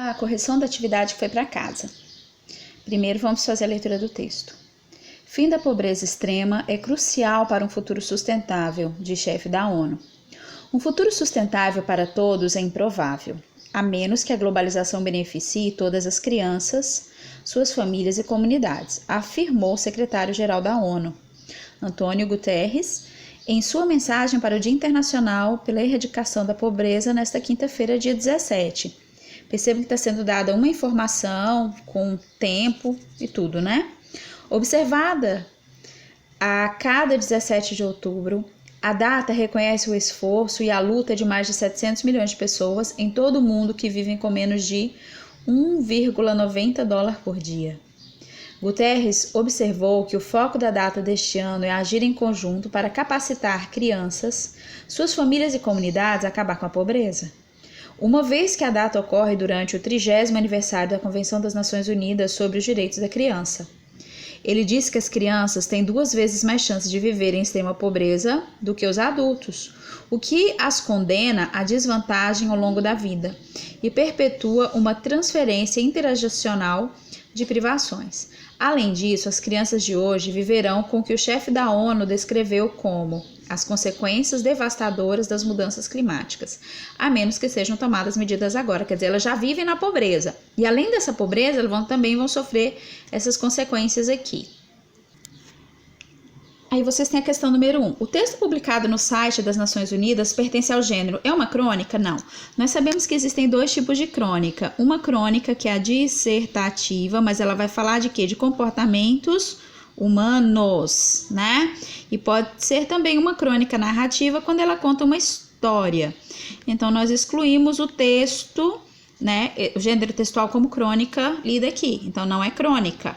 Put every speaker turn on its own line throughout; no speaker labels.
a correção da atividade que foi para casa. Primeiro vamos fazer a leitura do texto. Fim da pobreza extrema é crucial para um futuro sustentável, diz chefe da ONU. Um futuro sustentável para todos é improvável, a menos que a globalização beneficie todas as crianças, suas famílias e comunidades, afirmou o secretário-geral da ONU, Antônio Guterres, em sua mensagem para o Dia Internacional pela Erradicação da Pobreza nesta quinta-feira, dia 17. Percebam que está sendo dada uma informação com tempo e tudo, né? Observada a cada 17 de outubro, a data reconhece o esforço e a luta de mais de 700 milhões de pessoas em todo o mundo que vivem com menos de $1,90 por dia. Guterres observou que o foco da data deste ano é agir em conjunto para capacitar crianças, suas famílias e comunidades a acabar com a pobreza. Uma vez que a data ocorre durante o 30º aniversário da Convenção das Nações Unidas sobre os Direitos da Criança. Ele disse que as crianças têm 2 vezes mais chances de viver em extrema pobreza do que os adultos, o que as condena à desvantagem ao longo da vida e perpetua uma transferência intergeracional de privações. Além disso, as crianças de hoje viverão com o que o chefe da ONU descreveu como as consequências devastadoras das mudanças climáticas, a menos que sejam tomadas medidas agora. Quer dizer, elas já vivem na pobreza. E além dessa pobreza, elas também vão sofrer essas consequências aqui. Aí vocês têm a questão número 1. O texto publicado no site das Nações Unidas pertence ao gênero. É uma crônica? Não. Nós sabemos que existem 2 tipos de crônica. Uma crônica que é a dissertativa, mas ela vai falar de quê? De comportamentos humanos, né? E pode ser também uma crônica narrativa quando ela conta uma história. Então, nós excluímos o texto, né? O gênero textual como crônica lida aqui. Então, não é crônica.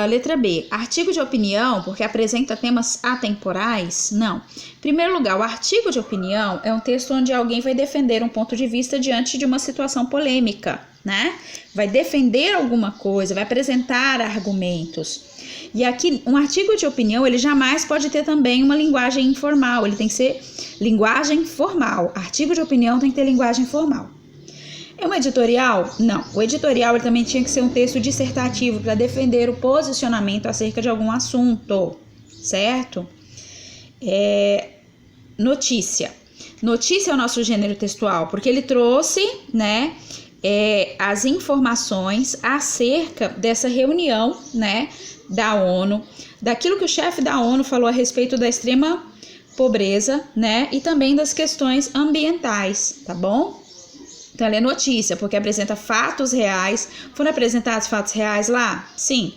Letra B, artigo de opinião, porque apresenta temas atemporais? Não. Em primeiro lugar, o artigo de opinião é um texto onde alguém vai defender um ponto de vista diante de uma situação polêmica, né? Vai defender alguma coisa, vai apresentar argumentos. E aqui, um artigo de opinião, ele jamais pode ter também uma linguagem informal, ele tem que ser linguagem formal. Artigo de opinião tem que ter linguagem formal. É um editorial? Não. O editorial ele também tinha que ser um texto dissertativo para defender o posicionamento acerca de algum assunto, certo? Notícia. Notícia é o nosso gênero textual, porque ele trouxe, né, as informações acerca dessa reunião, né, da ONU, daquilo que o chefe da ONU falou a respeito da extrema pobreza, né, e também das questões ambientais, tá bom? Então, ela é notícia, porque apresenta fatos reais. Foram apresentados fatos reais lá? Sim.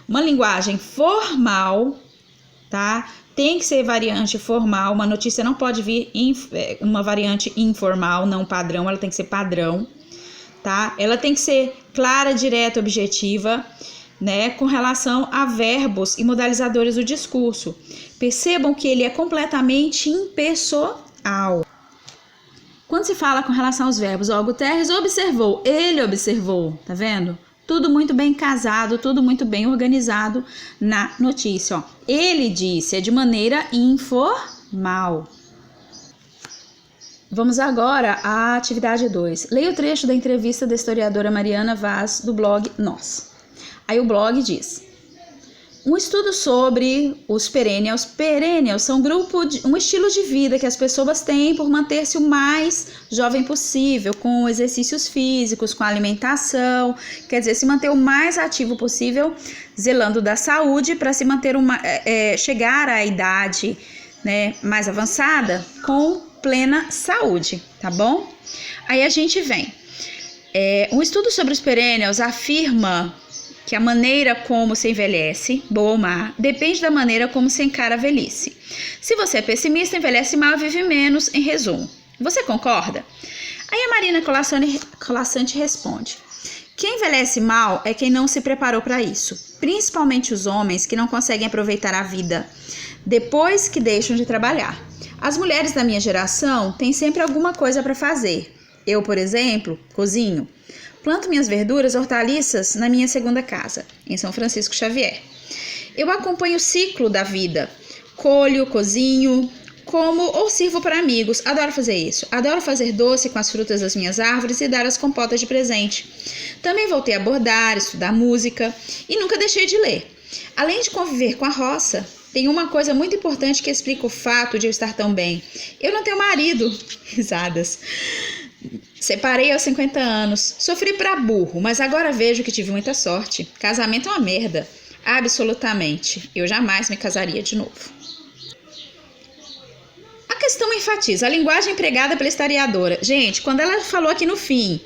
Uma linguagem formal, tá? Tem que ser variante formal. Uma notícia não pode vir uma variante informal, não padrão. Ela tem que ser padrão, tá? Ela tem que ser clara, direta, objetiva, né? Com relação a verbos e modalizadores do discurso. Percebam que ele é completamente impessoal. Quando se fala com relação aos verbos, o Guterres observou, ele observou, tá vendo? Tudo muito bem casado, tudo muito bem organizado na notícia, ó. Ele disse, é de maneira informal. Vamos agora à atividade 2. Leia o trecho da entrevista da historiadora Mariana Vaz, do blog Nós. Aí o blog diz: um estudo sobre os perennials. Perennials são um estilo de vida que as pessoas têm por manter-se o mais jovem possível, com exercícios físicos, com alimentação, quer dizer, se manter o mais ativo possível, zelando da saúde para se manter chegar à idade, né, mais avançada com plena saúde, tá bom? Aí a gente vem. Um estudo sobre os perennials afirma que a maneira como se envelhece, boa ou má, depende da maneira como se encara a velhice. Se você é pessimista, envelhece mal e vive menos, em resumo. Você concorda? Aí a Marina Colasanti responde: quem envelhece mal é quem não se preparou para isso, principalmente os homens que não conseguem aproveitar a vida depois que deixam de trabalhar. As mulheres da minha geração têm sempre alguma coisa para fazer. Eu, por exemplo, cozinho. Planto minhas verduras, hortaliças na minha segunda casa, em São Francisco Xavier. Eu acompanho o ciclo da vida. Colho, cozinho, como ou sirvo para amigos. Adoro fazer isso. Adoro fazer doce com as frutas das minhas árvores e dar as compotas de presente. Também voltei a bordar, estudar música e nunca deixei de ler. Além de conviver com a roça, tem uma coisa muito importante que explica o fato de eu estar tão bem. Eu não tenho marido. Risadas. Separei aos 50 anos. Sofri pra burro, mas agora vejo que tive muita sorte. Casamento é uma merda. Absolutamente. Eu jamais me casaria de novo. A questão enfatiza a linguagem empregada pela historiadora. Gente, quando ela falou aqui no fim,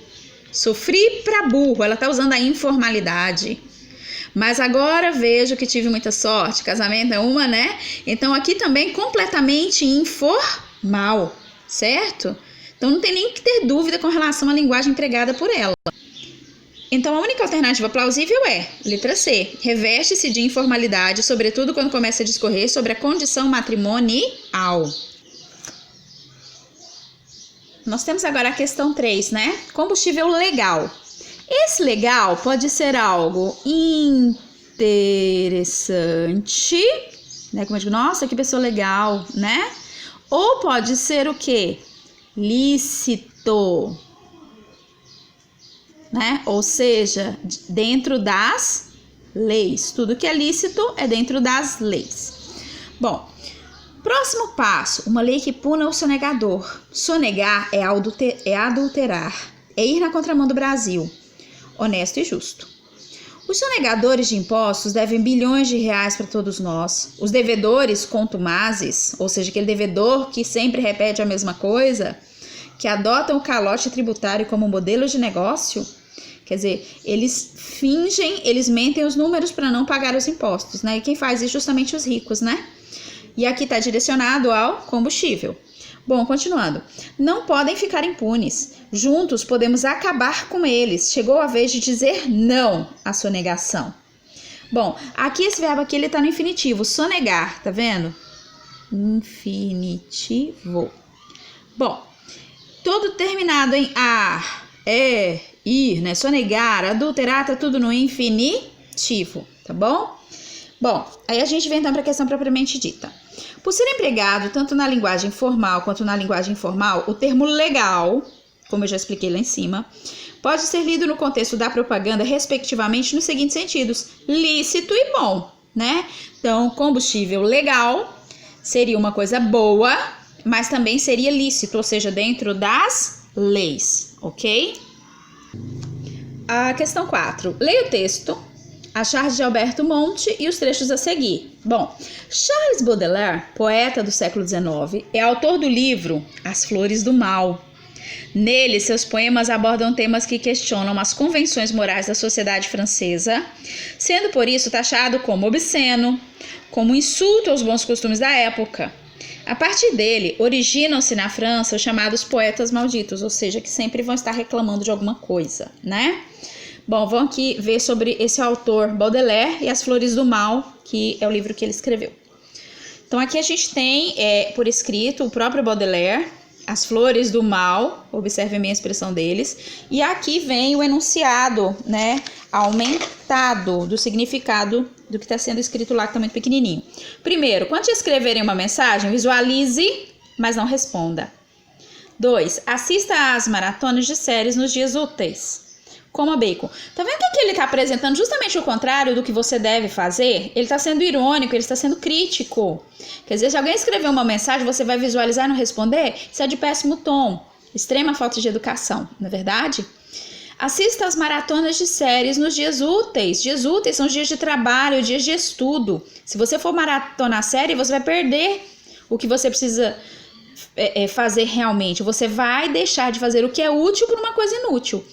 sofri pra burro, ela tá usando a informalidade. Mas agora vejo que tive muita sorte. Casamento é uma, né? Então aqui também completamente informal, certo? Então não tem nem que ter dúvida com relação à linguagem empregada por ela. Então a única alternativa plausível é, letra C, reveste-se de informalidade, sobretudo quando começa a discorrer sobre a condição matrimonial. Nós temos agora a questão 3, né? Combustível legal. Esse legal pode ser algo interessante, né? Como eu digo, nossa, que pessoa legal, né? Ou pode ser o quê? Lícito, né? Ou seja, dentro das leis. Tudo que é lícito é dentro das leis. Bom, próximo passo, uma lei que puna o sonegador. Sonegar é adulterar, é ir na contramão do Brasil. Honesto e justo. Os sonegadores de impostos devem bilhões de reais para todos nós. Os devedores contumazes, ou seja, aquele devedor que sempre repete a mesma coisa, que adotam o calote tributário como modelo de negócio, quer dizer, eles fingem, eles mentem os números para não pagar os impostos, né? E quem faz isso justamente os ricos, né? E aqui está direcionado ao combustível. Bom, continuando. Não podem ficar impunes. Juntos podemos acabar com eles. Chegou a vez de dizer não à sonegação. Bom, aqui esse verbo aqui ele está no infinitivo. Sonegar, tá vendo? Infinitivo. Bom, todo terminado em ar, ir, né? Sonegar, adulterar, tá tudo no infinitivo, tá bom? Bom, aí a gente vem então para a questão propriamente dita. Por ser empregado tanto na linguagem formal quanto na linguagem informal, o termo legal, como eu já expliquei lá em cima, pode ser lido no contexto da propaganda, respectivamente, nos seguintes sentidos: lícito e bom, né? Então, combustível legal seria uma coisa boa, mas também seria lícito, ou seja, dentro das leis, ok? A questão 4. Leia o texto, a charge de Alberto Monte e os trechos a seguir. Bom, Charles Baudelaire, poeta do século XIX, é autor do livro As Flores do Mal. Nele, seus poemas abordam temas que questionam as convenções morais da sociedade francesa, sendo por isso taxado como obsceno, como insulto aos bons costumes da época. A partir dele, originam-se na França os chamados poetas malditos, ou seja, que sempre vão estar reclamando de alguma coisa, né? Bom, vamos aqui ver sobre esse autor Baudelaire e As Flores do Mal, que é o livro que ele escreveu. Então aqui a gente tem, por escrito, o próprio Baudelaire, As Flores do Mal, observe a minha expressão deles, e aqui vem o enunciado, né, aumentado do significado do que está sendo escrito lá, que está muito pequenininho. Primeiro, quando te escreverem uma mensagem, visualize, mas não responda. 2. Assista às maratonas de séries nos dias úteis. Coma bacon. Tá vendo que aqui ele está apresentando justamente o contrário do que você deve fazer? Ele está sendo irônico, ele está sendo crítico. Quer dizer, se alguém escrever uma mensagem, você vai visualizar e não responder? Isso é de péssimo tom. Extrema falta de educação, não é verdade? Assista às maratonas de séries nos dias úteis. Dias úteis são dias de trabalho, dias de estudo. Se você for maratonar a série, você vai perder o que você precisa fazer realmente. Você vai deixar de fazer o que é útil por uma coisa inútil.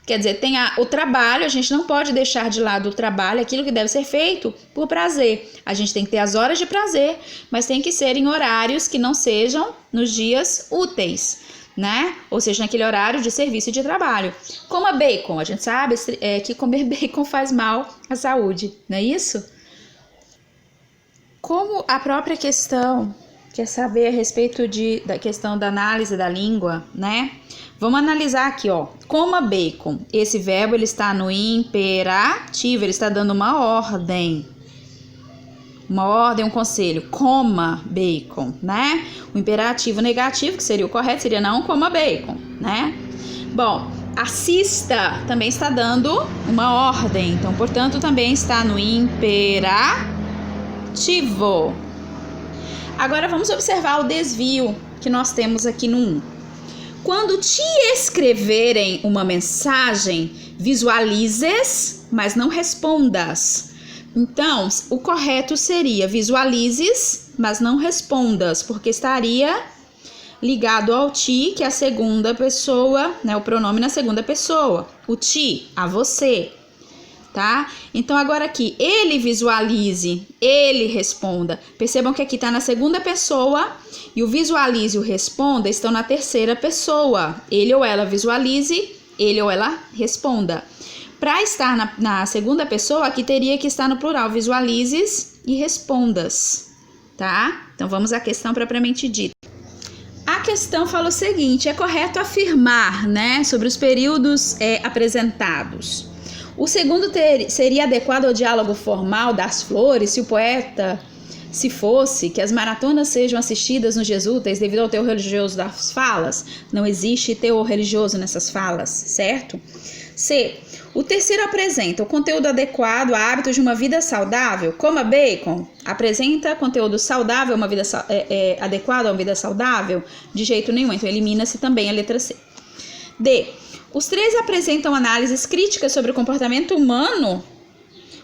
Quer dizer, tem o trabalho, a gente não pode deixar de lado o trabalho, aquilo que deve ser feito por prazer. A gente tem que ter as horas de prazer, mas tem que ser em horários que não sejam nos dias úteis, né? Ou seja, naquele horário de serviço e de trabalho. Coma bacon, a gente sabe que comer bacon faz mal à saúde, não é isso? Como a própria questão quer saber a respeito da questão da análise da língua, né? Vamos analisar aqui, ó. Coma bacon. Esse verbo ele está no imperativo, ele está dando uma ordem. uma ordem, um conselho, coma bacon, né? O imperativo negativo, que seria o correto, seria não coma bacon, né? Bom, assista também está dando uma ordem, então, portanto, também está no imperativo. Agora vamos observar o desvio que nós temos aqui no 1. Quando te escreverem uma mensagem, visualizes, mas não respondas. Então, o correto seria visualizes, mas não respondas, porque estaria ligado ao ti, que é a segunda pessoa, né, o pronome na segunda pessoa. O ti, a você, tá? Então, agora aqui, ele visualize, ele responda. Percebam que aqui está na segunda pessoa e o visualize e o responda estão na terceira pessoa. Ele ou ela visualize, ele ou ela responda. Para estar na segunda pessoa, aqui teria que estar no plural, visualizes e respondas, tá? Então, vamos à questão propriamente dita. A questão fala o seguinte, é correto afirmar, né, sobre os períodos apresentados. O segundo seria adequado ao diálogo formal das flores, se o poeta, se fosse, que as maratonas sejam assistidas nos dias úteis devido ao teor religioso das falas. Não existe teor religioso nessas falas, certo? C. O terceiro apresenta o conteúdo adequado a hábitos de uma vida saudável. Coma bacon. Apresenta conteúdo saudável, uma vida adequado a uma vida saudável? De jeito nenhum. Então, elimina-se também a letra C. D. Os três apresentam análises críticas sobre o comportamento humano,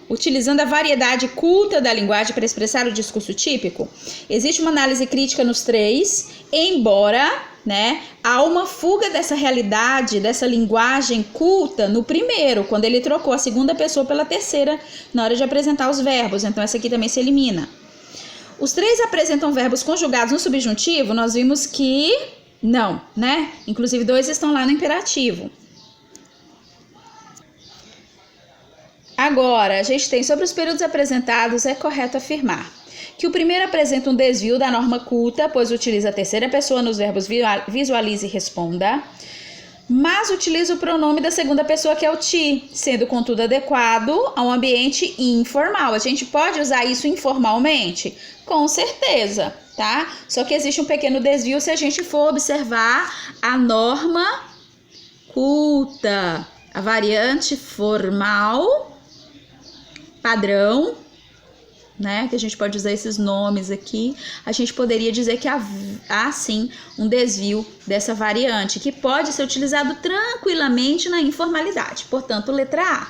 utilizando a variedade culta da linguagem para expressar o discurso típico. Existe uma análise crítica nos três, embora, né, há uma fuga dessa realidade, dessa linguagem culta no primeiro, quando ele trocou a segunda pessoa pela terceira na hora de apresentar os verbos. Então, essa aqui também se elimina. Os três apresentam verbos conjugados no subjuntivo. Nós vimos que não, né? Inclusive, 2 estão lá no imperativo. Agora, a gente tem sobre os períodos apresentados, é correto afirmar que o primeiro apresenta um desvio da norma culta, pois utiliza a terceira pessoa nos verbos visualize e responda, mas utiliza o pronome da segunda pessoa, que é o ti, sendo, contudo, adequado a um ambiente informal. A gente pode usar isso informalmente? Com certeza, tá? Só que existe um pequeno desvio se a gente for observar a norma culta, a variante formal padrão, né, que a gente pode usar esses nomes aqui, a gente poderia dizer que há sim um desvio dessa variante, que pode ser utilizado tranquilamente na informalidade. Portanto, letra A.